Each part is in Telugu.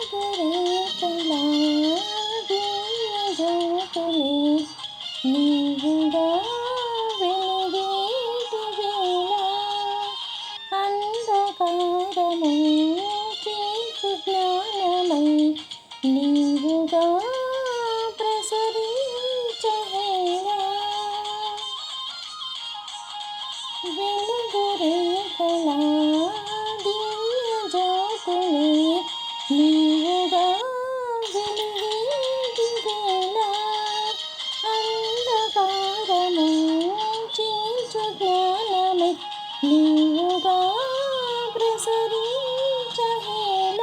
వెలుగురేఖలా దివ్యజ్యోతులే నీవుగా వెలిగేటి వేళ అంధకారము చీల్చు జ్ఞానమై నీవుగా ప్రసరించహేళ వెలుగురేఖలా దివ్యజ్యోతులే నీవుగా వెలిగేటి వేళ అంధకారము చీల్చు జ్ఞానమై నీవుగా ప్రసరించహేళ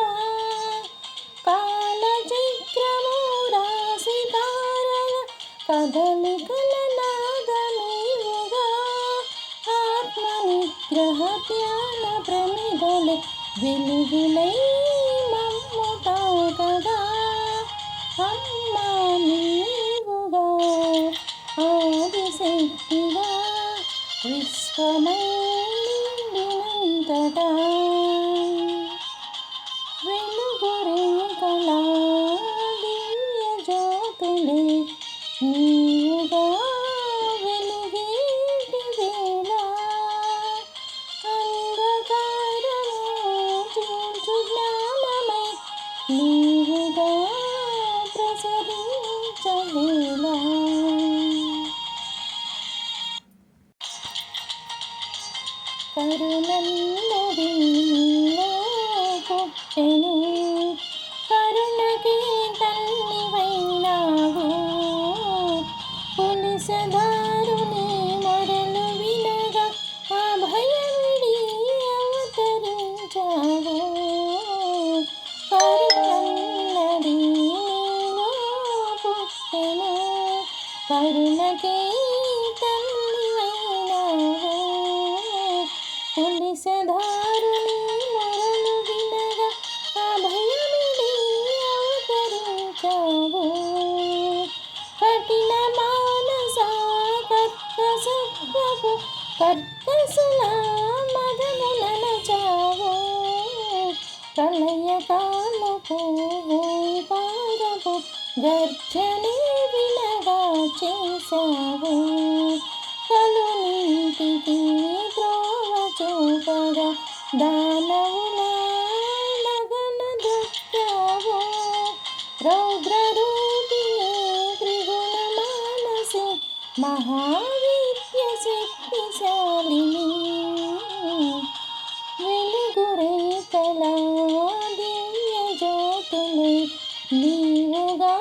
కాలచక్రము రాశి తారల కదలికల నాదమీవుగా ఆత్మనిగ్రహ ధ్యాన ప్రమిదలే వెలుగులై మమ్ము తాకగా అమ్మా నీవుగా ఆదిశక్తిగా విశ్వమై నిండినంతటా వెలుగురేఖలా దివ్యజ్యోతులే నీవుగా వెలిగేటి వేళ అంధకారము చీల్చు జ్ఞానమై నీవుగా ప్రసరించహేళ కరుణన్నది నీలో పుట్టెను కరుణకి తల్లివైనావు పులిసదారుని మొరలు వినగా అభయమిడి అవతరించావు కరుణన్నది నీలో పుట్టెను కరుణకి తల్లివైనావు పులిసదారుని మొరలు వినగా అభయమిడి అవతరించావు కఠిన మానస కర్కసత్వపు కర్కసుల మదములనచావు ప్రళయకాలపు పారపు గర్జనే వినగా చేశావు కలునీటికి త్రోవ చూపగా దానవుల నగన దొక్కావు రౌద్రరూపిణి త్రిగుణ మానసి మహావిద్య శక్తిశాలిని వెలుగురేఖలా దివ్యజ్యోతులే నీవుగా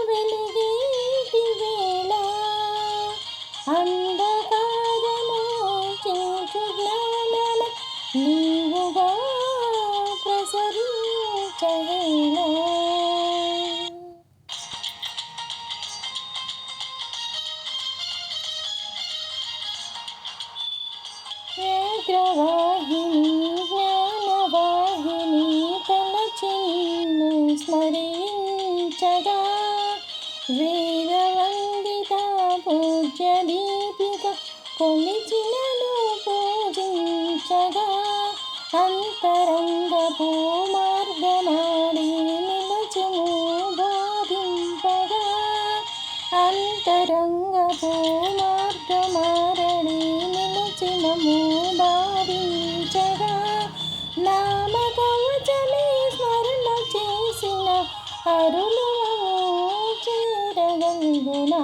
వెలిగేటి వేళ అంధకారము చీల్చు జ్ఞానమై నీవుగా ప్రసరించహేళ వేద్రవాహిని జ్ఞానవాహిని తలచి నిన్ను స్మరించగా వేదవందిత పూజ్య దీపిక కొలిచినను పూజించగా అంతరంగపు మార్గమాడి నిలచుము బాధింపగా అంతరంగపు మార్గమారడి నిలచినము బాధించగా నామ కవచమే స్మరణ చేసిన అరులు చేరగలుగునా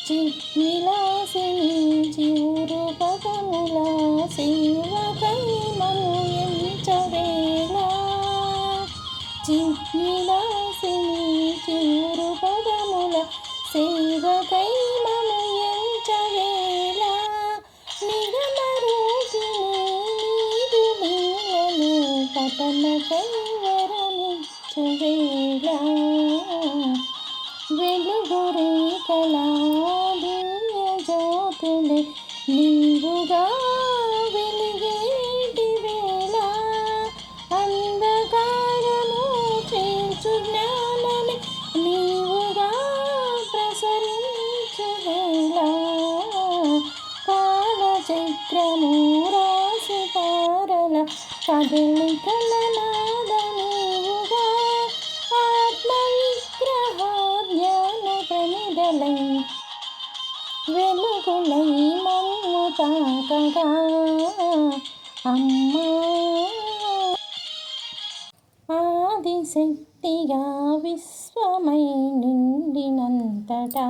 చిద్విలాసిని చివురు పదముల సేవకై మము ఎంచవేళ చిద్విలాసిని చివురు పదముల సేవకై మము ఎంచవేళ నిగమ రూపిణి నీదు లీలలు పఠనకై వరమిచ్చువేళ వెలుగురేఖలా దివ్యజ్యోతులే నీవుగా వెలిగేటి వేళ అంధకారము చీల్చు జ్ఞానమే నీవుగా ప్రసరించహేళ కాలచక్రము రాశి తారల కదలిక కలనాద నీవుగా ఆత్మవిగ్రహ జ్ఞాన ప్రమిదలై వెలుగులై మమ్ము తాకగా అమ్మా ఆదిశక్తిగా విశ్వమై నిండినంతటా